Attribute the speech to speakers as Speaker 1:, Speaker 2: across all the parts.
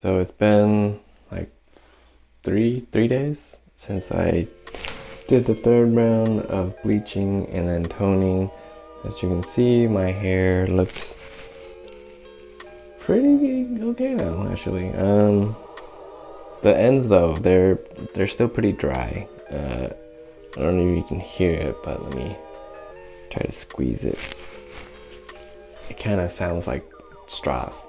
Speaker 1: So it's been like three days since I did the third round of bleaching and then toning. As you can see, my hair looks pretty okay now, actually. The ends though, they're still pretty dry. I don't know if you can hear it, but let me try to squeeze it. It kind of sounds like straws.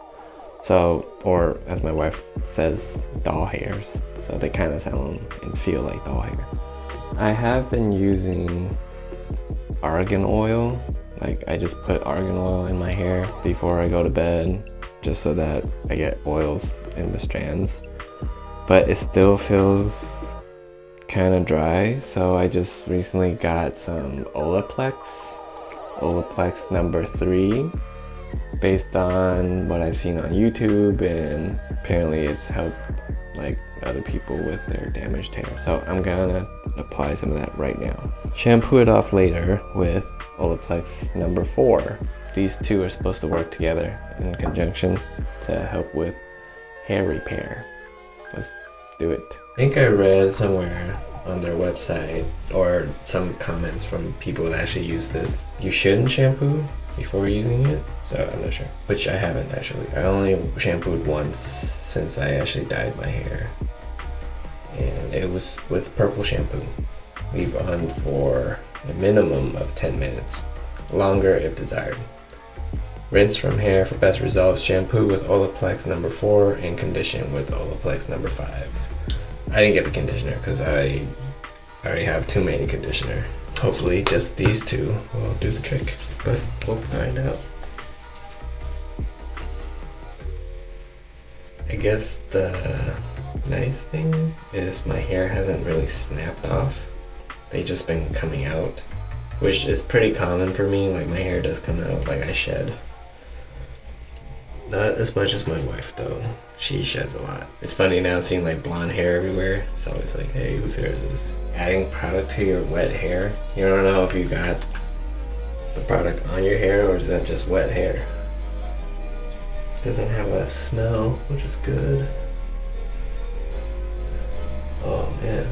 Speaker 1: So, or as my wife says, doll hairs. So they kind of sound and feel like doll hair. I have been using argan oil. Like I just put argan oil in my hair before I go to bed, just so that I get oils in the strands. But it still feels kind of dry. So I just recently got some Olaplex number 3. Based on what I've seen on YouTube, and apparently it's helped like other people with their damaged hair. So I'm gonna apply some of that right now. Shampoo it off later with Olaplex number 4. These two are supposed to work together in conjunction to help with hair repair. Let's do it. I think I read somewhere on their website or some comments from people that actually use this. You shouldn't shampoo before using it, so I'm not sure. Which I haven't actually. I only shampooed once since I actually dyed my hair. And it was with purple shampoo. Leave on for a minimum of 10 minutes. Longer if desired. Rinse from hair for best results. Shampoo with Olaplex number 4 and condition with Olaplex number 5. I didn't get the conditioner because I already have too many conditioner. Hopefully just these two will do the trick, but we'll find out. I guess the nice thing is my hair hasn't really snapped off. They've just been coming out, which is pretty common for me. Like my hair does come out like I shed. Not as much as my wife though. She sheds a lot. It's funny now seeing like blonde hair everywhere. It's always like, hey, whose hair is this? Adding product to your wet hair. You don't know if you got the product on your hair or is that just wet hair. Doesn't have a smell, which is good. Oh man.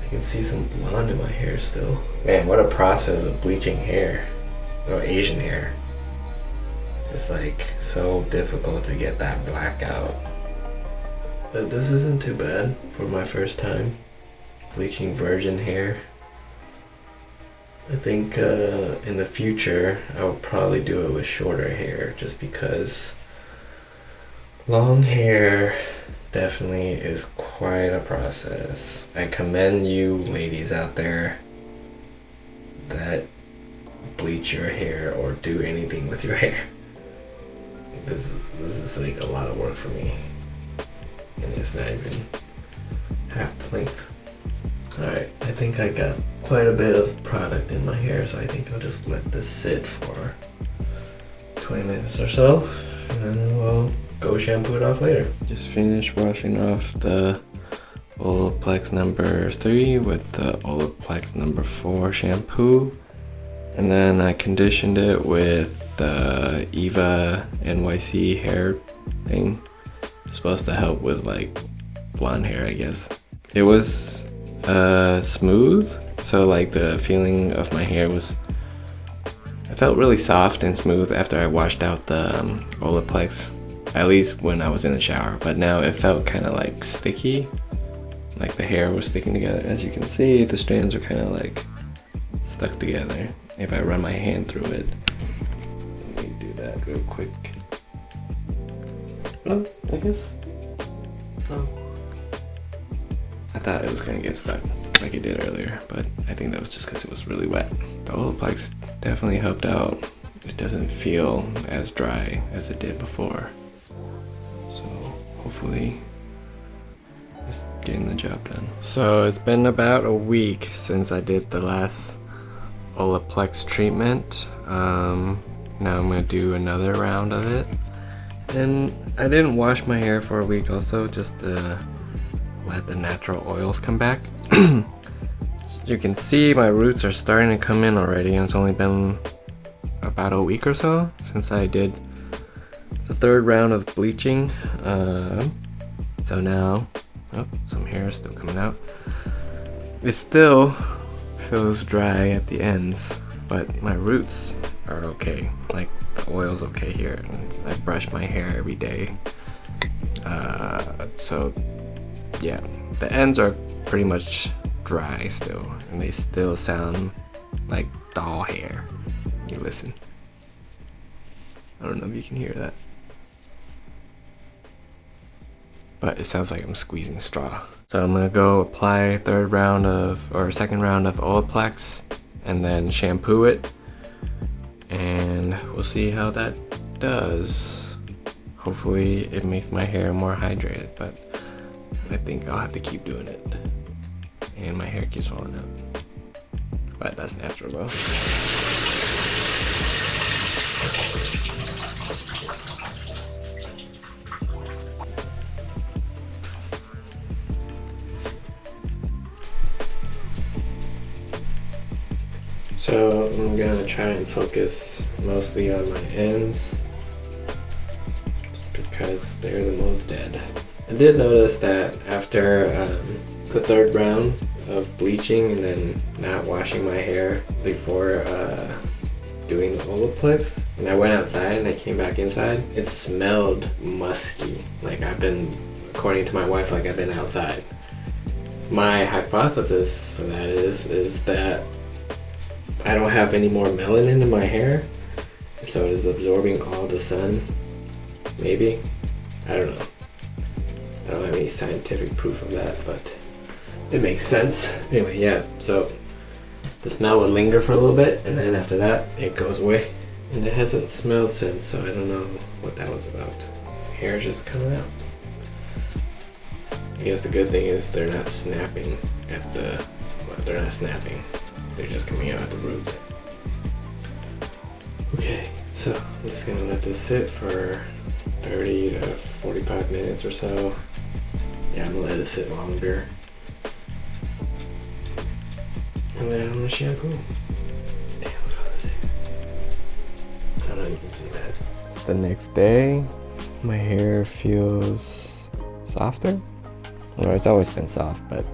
Speaker 1: I can see some blonde in my hair still. Man, what a process of bleaching hair. Or Asian hair. It's like so difficult to get that black out. But this isn't too bad for my first time bleaching virgin hair. I think in the future I will probably do it with shorter hair just because long hair definitely is quite a process. I commend you ladies out there that bleach your hair or do anything with your hair. This is like a lot of work for me, and it's not even half the length. Alright, I think I got quite a bit of product in my hair, so I think I'll just let this sit for 20 minutes or so, and then we'll go shampoo it off later. Just finished washing off the Olaplex number 3 with the Olaplex number 4 shampoo. And then I conditioned it with the Eva NYC hair thing. It's supposed to help with like blonde hair, I guess. It was smooth, so like the feeling of my hair was, I felt really soft and smooth after I washed out the Olaplex, at least when I was in the shower. But now it felt kind of like sticky, like the hair was sticking together. As you can see, the strands are kind of like stuck together. If I run my hand through it, let me do that real quick. Oh, I guess. Oh. I thought it was gonna get stuck like it did earlier, but I think that was just because it was really wet. The Olaplex definitely helped out. It doesn't feel as dry as it did before. So hopefully it's getting the job done. So it's been about a week since I did the last Olaplex treatment. Now I'm gonna do another round of it. And I didn't wash my hair for a week also, just to let the natural oils come back. You can see my roots are starting to come in already, and it's only been about a week or so since I did the third round of bleaching. So now, oh, some hair is still coming out. It still feels dry at the ends, but my roots are okay. Like the oil's okay here, and I brush my hair every day. So yeah, the ends are pretty much dry still, and they still sound like doll hair. You listen. I don't know if you can hear that, but it sounds like I'm squeezing straw. So I'm gonna go apply second round of Olaplex and then shampoo it, and we'll see how that does. Hopefully it makes my hair more hydrated, but I think I'll have to keep doing it. And my hair keeps falling out. But that's natural though. So I'm gonna try and focus mostly on my ends, just because they're the most dead. I did notice that after the third round of bleaching and then not washing my hair before doing the Olaplex, and I went outside and I came back inside, it smelled musky. Like according to my wife, like I've been outside. My hypothesis for that is that I don't have any more melanin in my hair, so it is absorbing all the sun. Maybe. I don't know. I don't have any scientific proof of that, but it makes sense. Anyway, yeah, so the smell would linger for a little bit, and then after that, it goes away. And it hasn't smelled since, so I don't know what that was about. Hair's just coming out. I guess the good thing is they're not snapping at the... Well, they're not snapping. They're just coming out at the root. Okay, so I'm just gonna let this sit for 30 to 45 minutes or so. Yeah, I'm gonna let it sit longer. And then I'm gonna shampoo. Damn, look at all this hair. I don't know if you can see that. It's the next day. My hair feels softer. Well, it's always been soft, but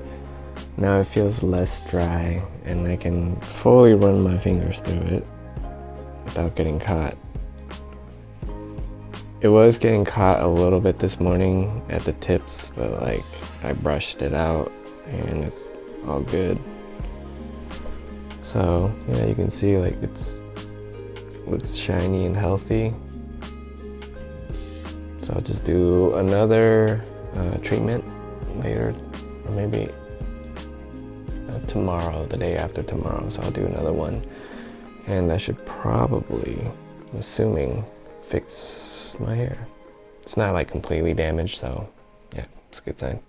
Speaker 1: now it feels less dry, and I can fully run my fingers through it without getting caught. It was getting caught a little bit this morning at the tips, but like I brushed it out and it's all good. So yeah, you can see like it looks shiny and healthy. So I'll just do another treatment later, or maybe tomorrow, the day after tomorrow. So I'll do another one, and that should probably, assuming, fix my hair. It's not like completely damaged, so yeah, it's a good sign.